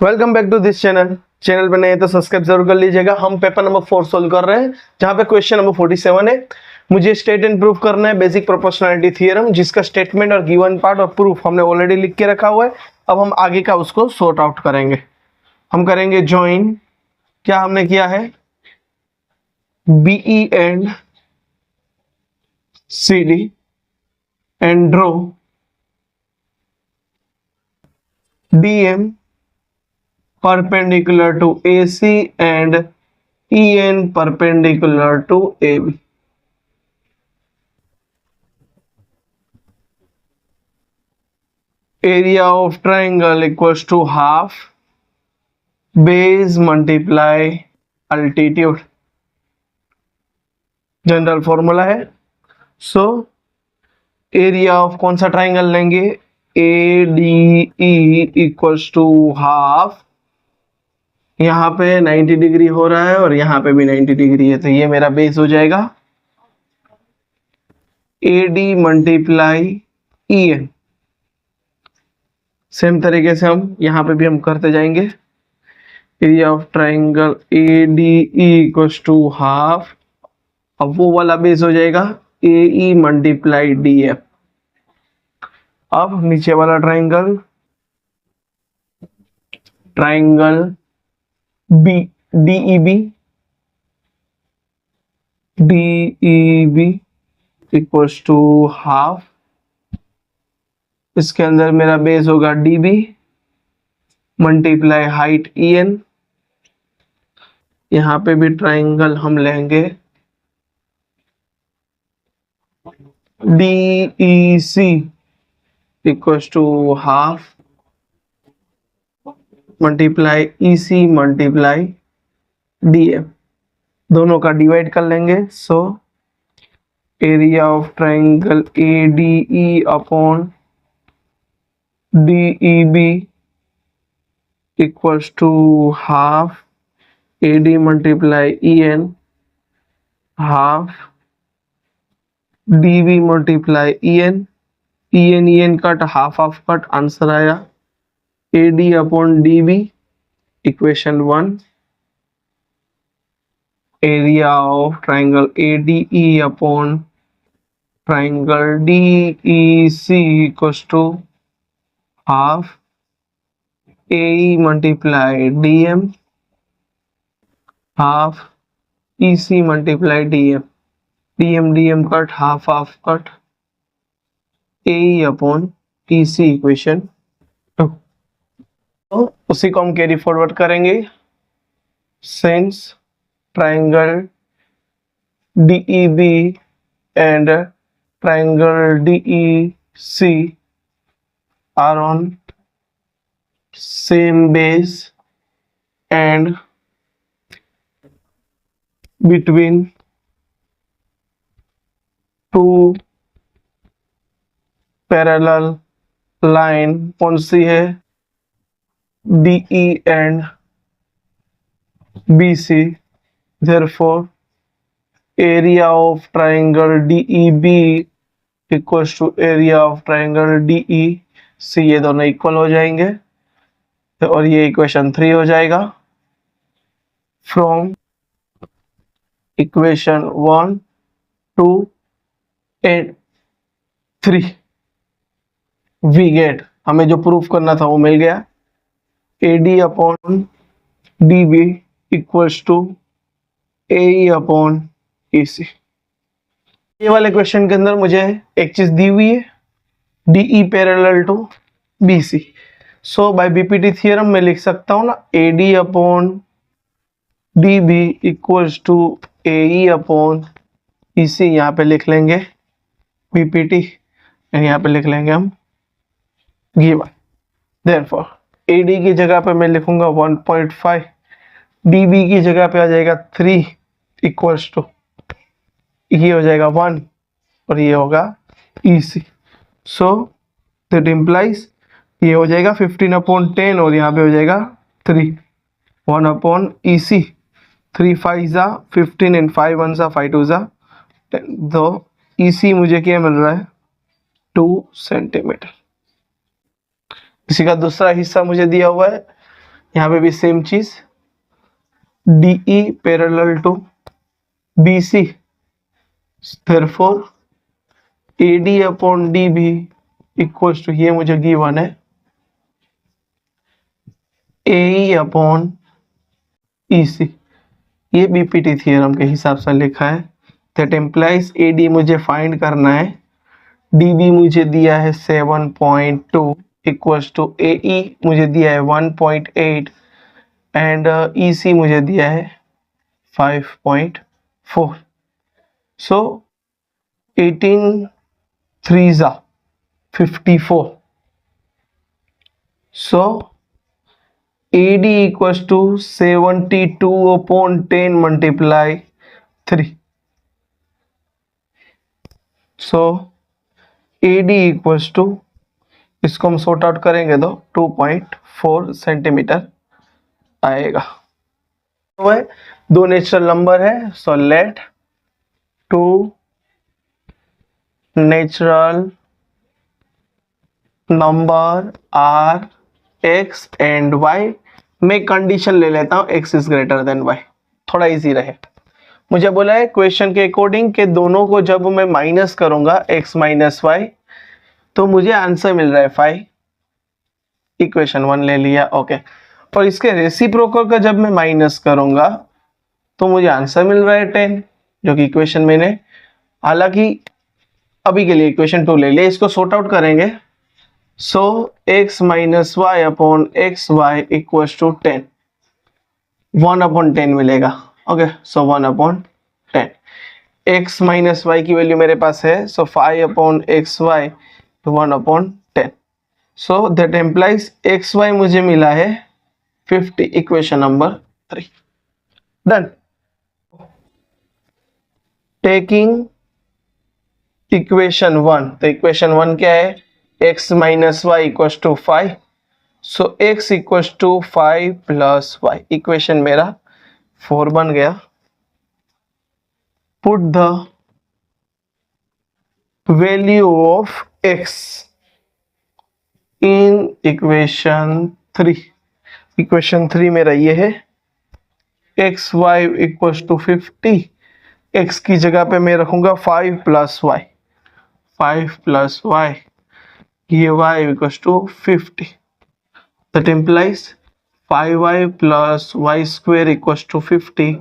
Welcome back to this channel पे नए तो सब्सक्राइब जरूर कर लीजिएगा। हम पेपर नंबर 4 सोल्व कर रहे हैं, जहां पे क्वेश्चन नंबर 47 है। मुझे स्टेट एंड प्रूफ करना है बेसिक प्रोपोर्शनैलिटी थ्योरम, जिसका स्टेटमेंट और गिवन पार्ट और प्रूफ हमने ऑलरेडी लिख के रखा हुआ है। अब हम आगे का उसको सॉर्ट आउट करेंगे। हम करेंगे ज्वाइन, क्या हमने किया है, BE and CD and draw DM perpendicular to AC and EN perpendicular to AB. Area of triangle equals to half base multiply altitude. General formula है। सो एरिया ऑफ कौन सा ट्राइंगल लेंगे, ADE इक्वल्स टू हाफ, यहाँ पे 90 degree हो रहा है और यहाँ पे भी 90 डिग्री है, तो ये मेरा बेस हो जाएगा AD मल्टीप्लाई EN। सेम तरीके से हम यहाँ पे भी हम करते जाएंगे। Area of triangle ADE equals to half, अब वो वाला बेस हो जाएगा AE मल्टीप्लाई DF। अब नीचे वाला triangle DEB equals to half, इसके अंदर मेरा बेस होगा DB मल्टीप्लाई हाइट EN। यहाँ पे भी ट्राइंगल हम लेंगे DEC equals to half multiply EC multiply DF, दोनों का डिवाइड कर लेंगे। So area of triangle ADE upon DEB equals to half AD multiply EN half DB multiply EN cut half cut, answer आया AD upon DB equation 1। Area of triangle ADE upon triangle DEC equals to half AE multiply DM half EC multiply DM cut half cut, AE upon EC equation 2। तो उसी को हम carry forward करेंगे। Since triangle DEB and triangle DEC are on same base and between two parallel line कौन सी है, DE and BC, therefore area of triangle DEB equals to area of triangle DEC, ये दोनों equal हो जाएंगे और ये equation 3 हो जाएगा। From equation 1, 2 and 3 we get, हमें जो प्रूफ करना था वो मिल गया। AD upon DB equals to AE upon EC। ये वाले क्वेश्चन के अंदर मुझे एक चीज दी हुई है, DE parallel to BC। So by BPT theorem में लिख सकता हूँ ना, AD upon DB equals to AE upon EC। यहाँ पे लिख लेंगे BPT, यहाँ पे लिख लेंगे हम गिवन। देयरफॉर AD की जगह पे मैं लिखूंगा 1.5, DB की जगह पे आ जाएगा 3 इक्वल्स टू, ये हो जाएगा 1 और ये होगा EC। सो दैट इम्प्लाइज ये हो जाएगा 15 अपॉन 10 और यहाँ पे हो जाएगा 3, 1 अपॉन EC, 3 5 जा 15 एंड 5 1 जा 5 2 जा 10। तो EC मुझे क्या मिल रहा है, 2 सेंटीमीटर। इसी का दूसरा हिस्सा मुझे दिया हुआ है यहाँ पे भी सेम चीज, DE parallel to BC, therefore AD upon DB equals to, ये मुझे गिवन है, AE अपॉन EC। ये BPT थ्योरम के हिसाब से लिखा है। दैट एम्प्लाइज AD मुझे फाइंड करना है, DB मुझे दिया है 7.2 इक्वल्स टू AE मुझे दिया है 1.8 एंड EC मुझे दिया है 5.4। सो 18 3s are 54। So AD equals to 72 upon 10 multiply 3। So AD equals to, इसको हम सॉर्ट आउट करेंगे तो 2.4 सेंटीमीटर आएगा। तो है दो नेचुरल नंबर है, so let two natural number are x and y. मैं कंडीशन ले लेता हूं x is greater than y, थोड़ा इजी रहे। मुझे बोला है क्वेश्चन के अकॉर्डिंग के दोनों को जब मैं माइनस करूंगा एक्स माइनस वाई तो मुझे आंसर मिल रहा है 5। इक्वेशन 1 ले लिया, ओके। और इसके रेसिप्रोकल का जब मैं माइनस करूंगा तो मुझे आंसर मिल रहा है 10, जो कि इक्वेशन मैंने, हालांकि अभी के लिए इक्वेशन 2 ले लिया, इसको सॉर्ट आउट करेंगे। So x minus y upon x y equals to 10, 1 upon 10 मिलेगा, okay. So 1 upon 10, x minus y की वैल्यू मेरे पास है, सो 5 अपॉन एक्स वाई तो 1 upon 10। So that implies x y मुझे मिला है 50, equation number 3। Done. Taking equation 1, तो इक्वेशन 1 क्या है, x minus y equals to 5। So x equals to 5 plus y, equation मेरा 4 बन गया। Put the value of x in equation 3। Equation 3 मेरा ये है, x y equals to 50, x की जगह पे मैं रखूंगा 5 प्लस वाई, 5 प्लस वाई, ये y equals to 50। That implies 5y plus y square equals to 50।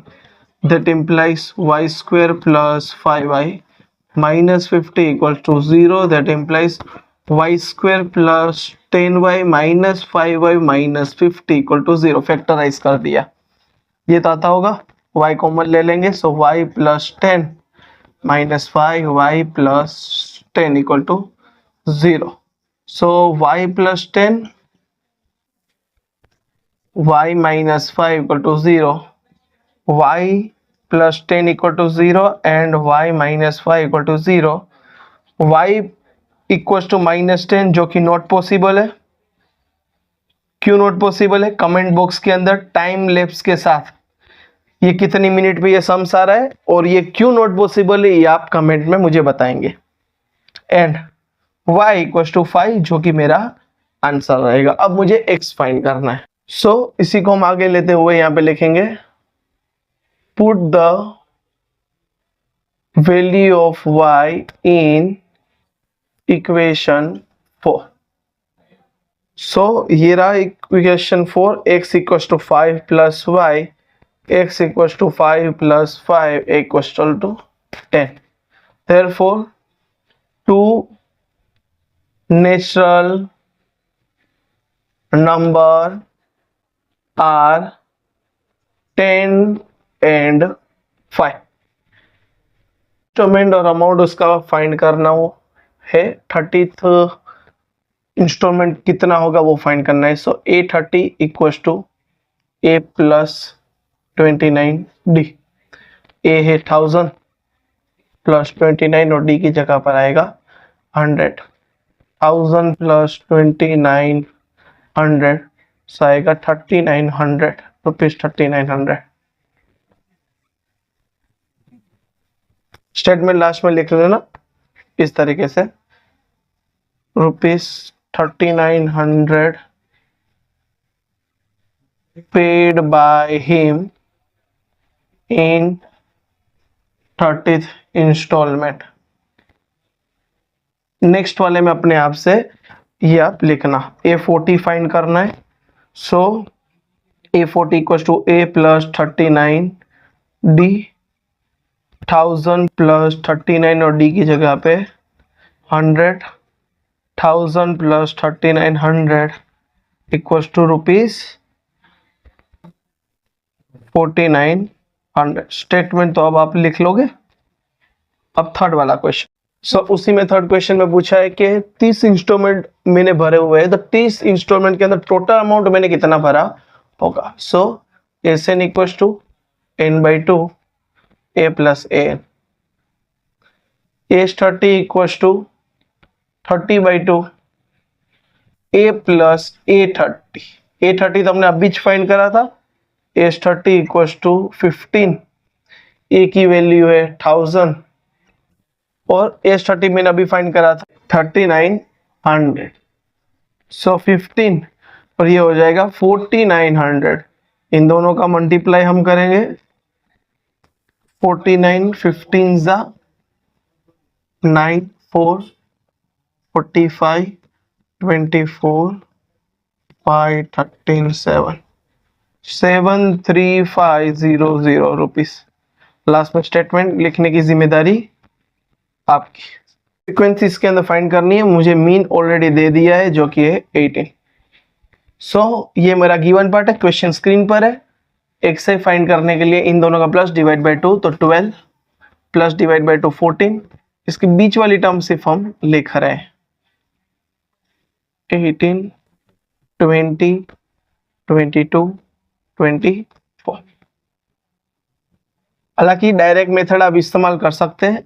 That implies y square plus 5y minus 50 equals to 0। That implies y square plus 10y minus 5y minus 50 equal to 0। Factorise कर दिया, ये तो आता होगा, y common ले लेंगे। So y plus 10 minus 5y plus 10 equal to 0। So y plus 10, y minus 5 equal to 0, y plus 10 equal to 0 and y minus 5 equal to 0। y equal to minus 10 जो कि नॉट पॉसिबल है। क्यों not possible है, comment box के अंदर time lapse के साथ ये कितनी मिनट पे ये सम्स आ रहा है और ये क्यों नॉट पॉसिबल है, ये आप कमेंट में मुझे बताएंगे। एंड y इक्वल टू 5 जो कि मेरा आंसर रहेगा। अब मुझे x फाइंड करना है। सो इसी को हम आगे लेते हुए यहां पे लिखेंगे, put the value of y in equation 4। So ये रहा equation 4, x equal to 5 plus y, x equal to 5 plus 5 equal to 10। Therefore, two natural number are 10 and 5। Instalment और अमाउंट उसका फाइंड करना हो है, 30th इंस्टॉलमेंट कितना होगा वो फाइंड करना है। So A30 equal to A plus 29D। A है 1000 प्लस 29 और D की जगह पर आएगा 100। 1000 प्लस 2900 आएगा 3900 रुपीज, 3900। स्टेटमेंट लास्ट में लिख लेना इस तरीके से, rupees 3900 paid by him in 30th instalment. Next वाले में अपने आप से ये आप लिखना, A40 फाइंड करना है। So A40 equal to A plus 39 D, 1000 plus 39 और D की जगह पे 100, 1000 plus 3900 equal to rupees 4900। Statement तो अब आप लिख लोगे। अब थर्ड वाला क्वेश्चन, सो उसी में थर्ड क्वेश्चन में पूछा है कि 30 इंस्टॉलमेंट मैंने भरे हुए हैं, तो 30 इंस्टॉलमेंट के अंदर टोटल अमाउंट मैंने कितना भरा होगा। So SN equal to N/2 A plus AN, A30 equal to 30/2 A plus A30। A30 तो हमने अभी फाइंड करा था, A30 इक्वल टू 15, A की वैल्यू है 1000 और A30 मैंने अभी फाइंड करा था 3900। सो 15 और ये हो जाएगा 4900। इन दोनों का मल्टीप्लाई हम करेंगे, 49 15 जा 9 4 45 24 5 13 7 73500 रुपीस। लास्ट में स्टेटमेंट लिखने की जिम्मेदारी आपकी। फ्रीक्वेंसी इसके अंदर फाइंड करनी है, मुझे मीन ऑलरेडी दे दिया है जो कि है 18। सो ये मेरा गिवन पार्ट है, क्वेश्चन स्क्रीन पर है। एक्स फाइंड करने के लिए इन दोनों का प्लस डिवाइड बाय 2, तो 12 प्लस डिवाइड बाय 2 14। इसके बीच वाली टर्म सिर्फ हम लिख रहे हैं 18 20 22 24। हालांकि डायरेक्ट मेथड आप इस्तेमाल कर सकते हैं,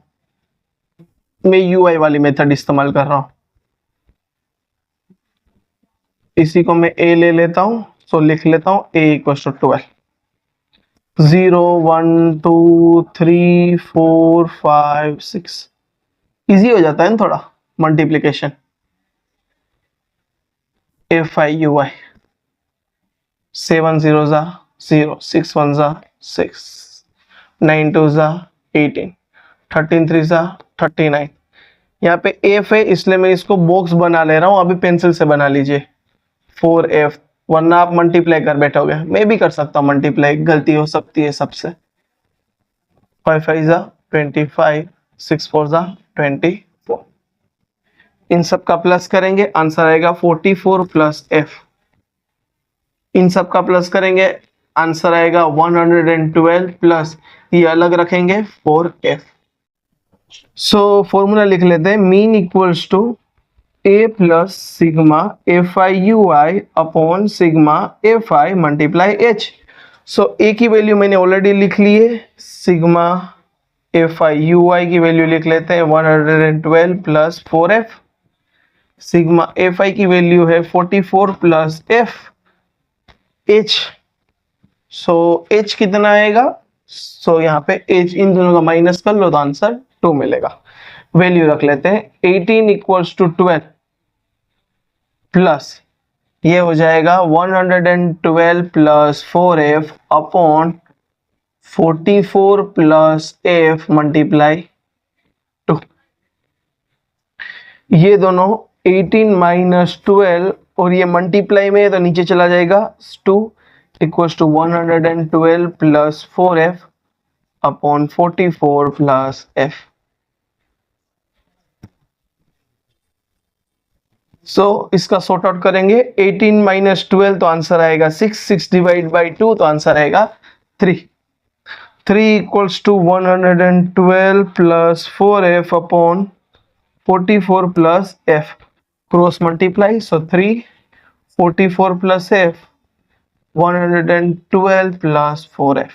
मैं UI वाली मेथड इस्तेमाल कर रहा हूं। इसी को मैं A ले लेता हूं, सो लिख लेता हूं A इक्वल टू 12। 0 1 2 3 4 5 6। इजी हो जाता है ना थोड़ा मल्टीप्लीकेशन। FIUI 7 0 जा 0, 6 1 जा 6, 9 2 जा 18, 13 3 जा 39। यहाँ पे F है इसलिए मैं इसको बॉक्स बना ले रहा हूँ, अभी पेंसिल से बना लीजिए 4F, वरना आप मल्टीप्लाई कर बैठोगे। मैं भी कर सकता हूँ मल्टीप्लाई, गलती हो सकती है सबसे। 5 5 जा 25, 6 4 जा 24। इन सब का प्लस करेंगे, आंसर आएगा 44 प्लस F। इन सब का प्लस करेंगे, आंसर आएगा 112 प्लस ये अलग रखेंगे 4F। सो फॉर्मूला लिख लेते हैं, mean equals to A plus sigma FIUI upon sigma FI multiply H। So A की वैल्यू मैंने ऑलरेडी लिख ली है, सिग्मा FIUI की वैल्यू लिख लेते हैं 112 प्लस 4F। सिग्मा FI की वैल्यू है 44 प्लस H। सो H कितना आएगा, सो यहाँ पे H इन दोनों का माइनस कर लो तो आंसर 2 मिलेगा। वैल्यू रख लेते हैं 18 इक्वल्स टू 12 प्लस ये हो जाएगा 112 plus 4F upon 44 plus F multiply 2। ये दोनों 18 माइनस 12 और ये मल्टीप्लाई में है तो नीचे चला जाएगा 2 equals to 112 plus 4F upon 44 plus F। So इसका सॉर्ट आउट करेंगे, 18 माइनस 12 तो आंसर आएगा 6, 6 डिवाइड बाई 2 तो आंसर आएगा 3। 3 equals to 112 plus 4F upon 44 plus F, cross multiply, so 3 44 plus F 112 plus 4F।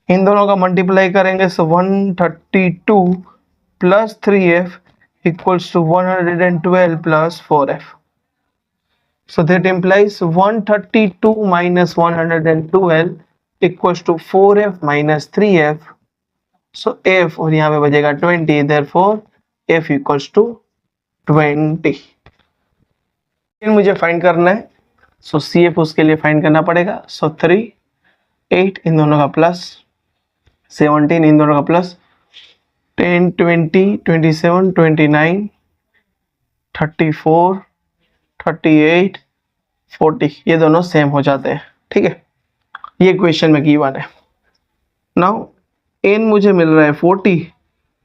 इन दोनों का मल्टीप्लाई करेंगे, so 132 plus 3F equals to 112 plus 4F. So that implies 132 minus 112 equals to 4F minus 3F. So F और यहाँ पे बचेगा 20, therefore F equals to 20। मुझे find करना है सो CF उसके लिए फाइंड करना पड़ेगा। सो 3, 8 इन दोनों का प्लस, 17 इन दोनों का प्लस, 10, 20, 27, 29, 34, 38, 40 ये दोनों सेम हो जाते हैं। ठीक है, ये क्वेश्चन में गिवन है। नाउ n मुझे मिल रहा है 40,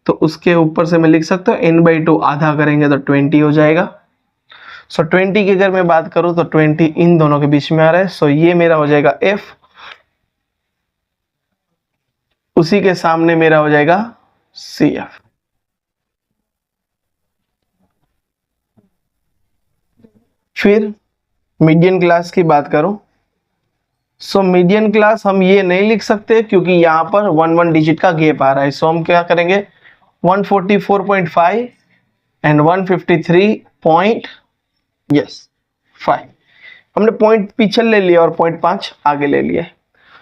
तो उसके ऊपर से मैं लिख सकता हूँ n/2 आधा करेंगे तो 20 हो जाएगा। सो 20 की अगर मैं बात करूं तो 20 इन दोनों के बीच में आ रहा है। सो ये मेरा हो जाएगा f, उसी के सामने मेरा हो जाएगा CF। फिर मीडियन क्लास की बात करूं, सो मीडियन क्लास हम ये नहीं लिख सकते क्योंकि यहाँ पर 1 डिजिट का गैप आ रहा है। सो हम क्या करेंगे, 144.5 एंड 153.5 हमने पॉइंट पीछे ले लिया और 0.5 आगे ले लिया।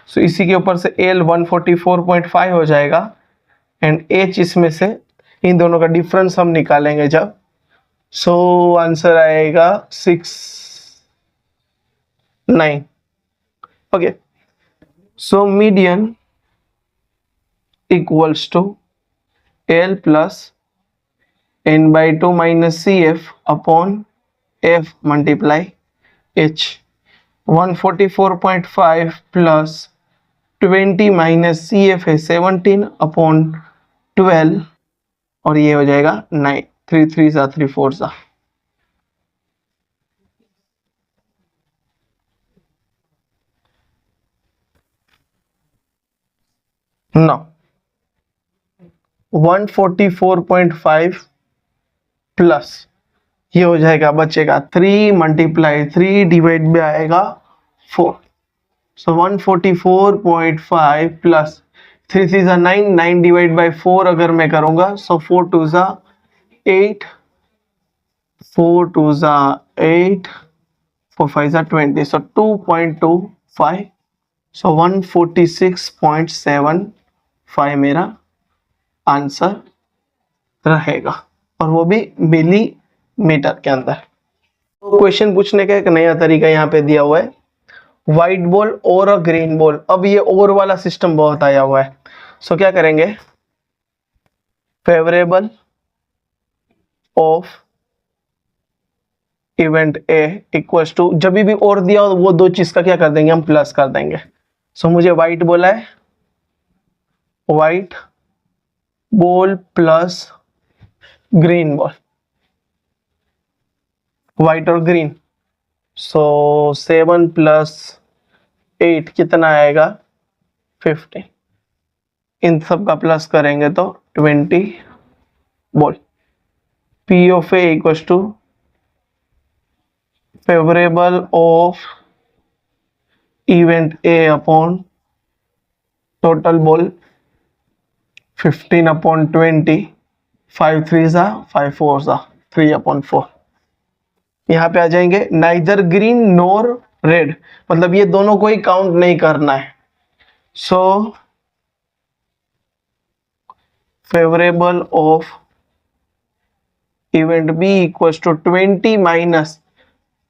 सो इसी के ऊपर से L 144.5 हो जाएगा एंड H इसमें से इन दोनों का डिफरेंस हम निकालेंगे जब, सो आंसर आएगा 6, 9। Okay, so median equals to L plus n/2 minus CF upon F multiply H। 144.5 plus 20 minus CF है 17 अपॉन 12 और ये हो जाएगा 9। 3 3 सा 3 4 सा। नो 144.5 प्लस ये हो जाएगा, बचेगा 3 मल्टीप्लाई 3 डिवाइड में आएगा 4। सो 144.5 प्लस 3 3 सा 9, 9 डिवाइड बाई 4 अगर मैं करूंगा, सो 4 2 सा 8, 4 2 सा 8, 4 5 सा 20, सो 2.25, सो 146.75 मेरा आंसर रहेगा, और वो भी मिलीमीटर के अंदर। तो क्वेश्चन पूछने का एक नया तरीका यहाँ पे दिया हुआ है, व्हाइट बॉल और ग्रीन बॉल। अब ये और वाला सिस्टम बहुत आया हुआ है। सो क्या करेंगे, favourable of event A equals to, जब भी और दिया हो वो दो चीज का क्या कर देंगे, हम प्लस कर देंगे। सो मुझे व्हाइट बोला है, white ball plus green ball, white और ग्रीन। सो 7 प्लस 8 कितना आएगा, 15। इन सब का प्लस करेंगे तो 20 ball. P of A equals to favourable of event A upon total ball 15 अपॉन 20, 5 3 सा 5 4 सा 3/4। यहाँ पे आ जाएंगे, नाइदर ग्रीन नोर रेड, मतलब ये दोनों को ही काउंट नहीं करना है। So favourable of event B equals to 20 minus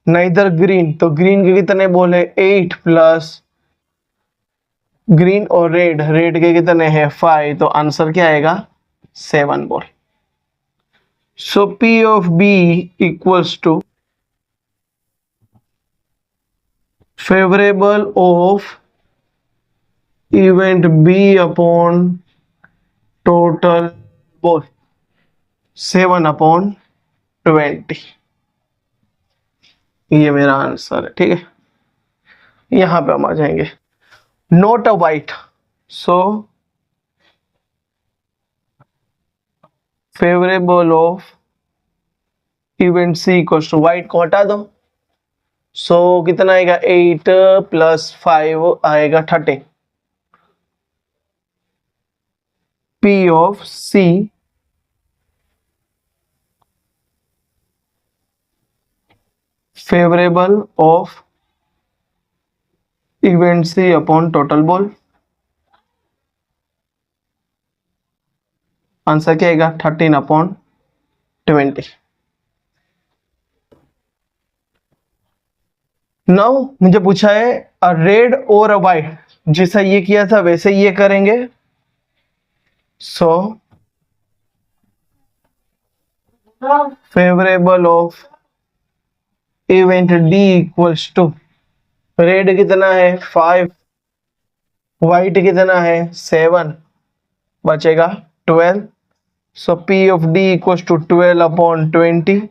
neither green, तो ग्रीन के कितने बॉल है, 8 प्लस ग्रीन और रेड, रेड के कितने हैं 5, तो आंसर क्या आएगा 7 ball. So P of B equals to favourable of event B upon total ball 7/20। ये मेरा आंसर है। ठीक है, यहां पे हम आ जाएंगे, not a white. So favourable of event C equals to, white को हटा दो, सो कितना आएगा 8 प्लस 5 आएगा 13। P of C favourable of event C upon total ball, answer क्या आएगा 13/20। नाउ मुझे पूछा है अ रेड और अ वाइट, जैसा ये किया था वैसे ये करेंगे। So favourable of event D equals to, red कितना है 5, वाइट कितना है 7, बचेगा 12। So P of D equals to 12/20।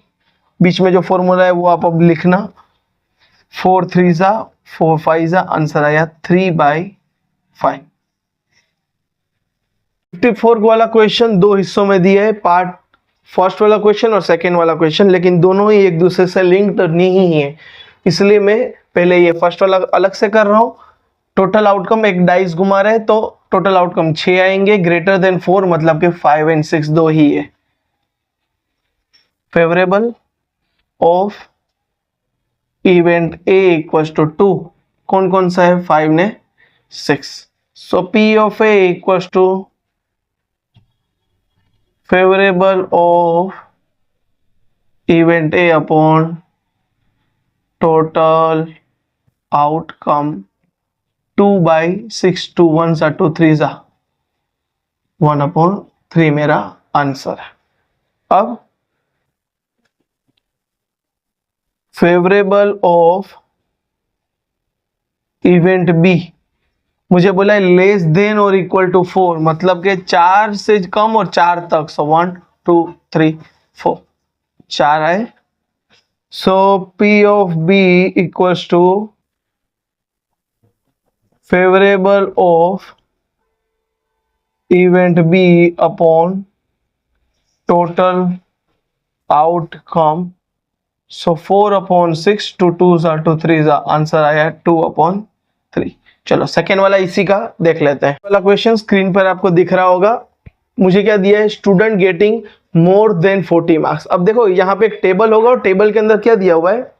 बीच में जो फॉर्मूला है वो आप अब लिखना, 4 3 जा 4 5 जा, आंसर आया 3/5। 54 वाला क्वेश्चन दो हिस्सों में दिया है, पार्ट फर्स्ट वाला क्वेश्चन और सेकेंड वाला क्वेश्चन, लेकिन दोनों ही एक दूसरे से लिंक्ड नहीं है, इसलिए मैं पहले ये फर्स्ट वाला अलग से कर रहा हूं। टोटल आउटकम एक डाइस घुमा रहे तो टोटल आउटकम 6 आएंगे, ग्रेटर देन 4 मतलब कि 5 और 6 दो ही है। Favourable of event A equals to 2, कौन कौन सा है 5 ने 6। So P of A equals to favourable of event A upon total outcome 2/6, 2 1 जा 2 3 जा 1/3 मेरा आंसर है। अब फेवरेबल ऑफ इवेंट बी, मुझे बोला है लेस देन और इक्वल टू 4, मतलब के 4 से कम और 4 तक। सो 1 2 3 4, 4 आए। So P of B equals to favourable of event B upon total outcome. So 4/6, 2 2 जा 2 3 जा, आंसर आया 2/3। चलो सेकेंड वाला इसी का देख लेते हैं। वाला क्वेश्चन स्क्रीन पर आपको दिख रहा होगा। मुझे क्या दिया है, student getting more than 40 marks. अब देखो यहाँ पे एक टेबल होगा और टेबल के अंदर क्या दिया हुआ है,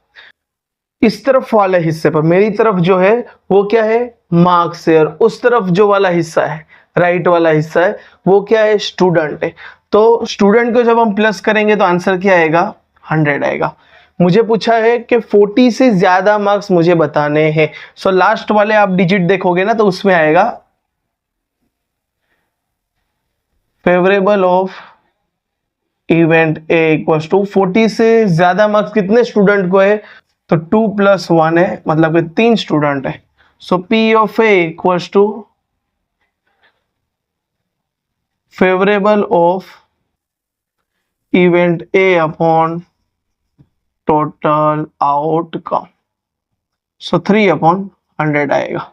इस तरफ वाले हिस्से पर मेरी तरफ जो है वो क्या है मार्क्स है, और उस तरफ जो वाला हिस्सा है राइट वाला हिस्सा है वो क्या है स्टूडेंट है। तो स्टूडेंट को जब हम प्लस करेंगे तो आंसर क्या आएगा 100 आएगा। मुझे पूछा है कि 40 से ज्यादा मार्क्स मुझे बताने हैं। सो लास्ट वाले आप डिजिट देखोगे ना तो उसमें आएगा favourable of event A equals to 40 से ज्यादा मार्क्स कितने स्टूडेंट को है, तो 2 + 1 है, मतलब कि 3 स्टूडेंट है। So P of A equals to favourable of event A upon total outcome. So 3/100 आएगा।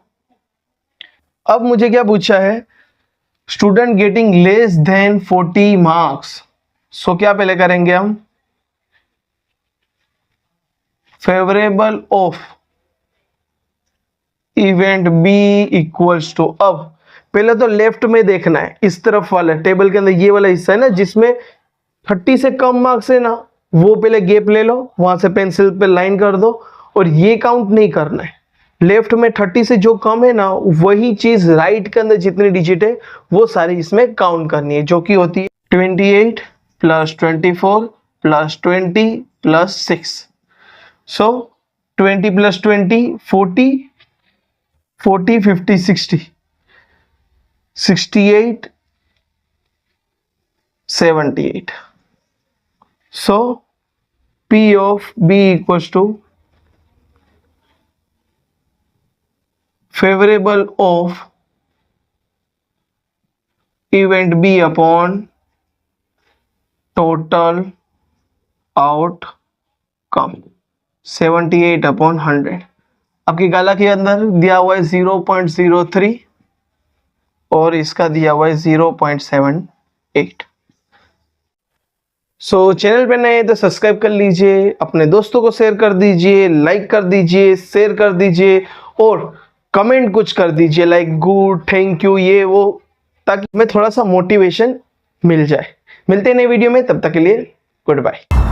अब मुझे क्या पूछा है, student getting less than 40 marks. So क्या पहले करेंगे हम, favourable of event B equals to, अब पहले तो लेफ्ट में देखना है, इस तरफ वाला टेबल के अंदर ये वाला हिस्सा है ना जिसमें 30 से कम मार्क्स है ना, वो पहले गैप ले लो, वहां से पेंसिल पे लाइन कर दो, और ये काउंट नहीं करना है। लेफ्ट में 30 से जो कम है ना वही चीज राइट के अंदर जितनी डिजिट है वो सारी इसमें काउंट करनी है, जो कि होती है 28 + 24 + 20 + 6। सो 20 + 20 40 40 50 60 68 78। So P of B equals to favorable of event B upon total outcome 78/100। आपकी गाला के अंदर दिया हुआ है 0.03 और इसका दिया हुआ है 0.78। सो चैनल पे नए तो सब्सक्राइब कर लीजिए, अपने दोस्तों को शेयर कर दीजिए, लाइक कर दीजिए, शेयर कर दीजिए और कमेंट कुछ कर दीजिए लाइक गुड, थैंक यू, ये वो, ताकि हमें थोड़ा सा मोटिवेशन मिल जाए। मिलते हैं नए वीडियो में, तब तक के लिए गुड बाय।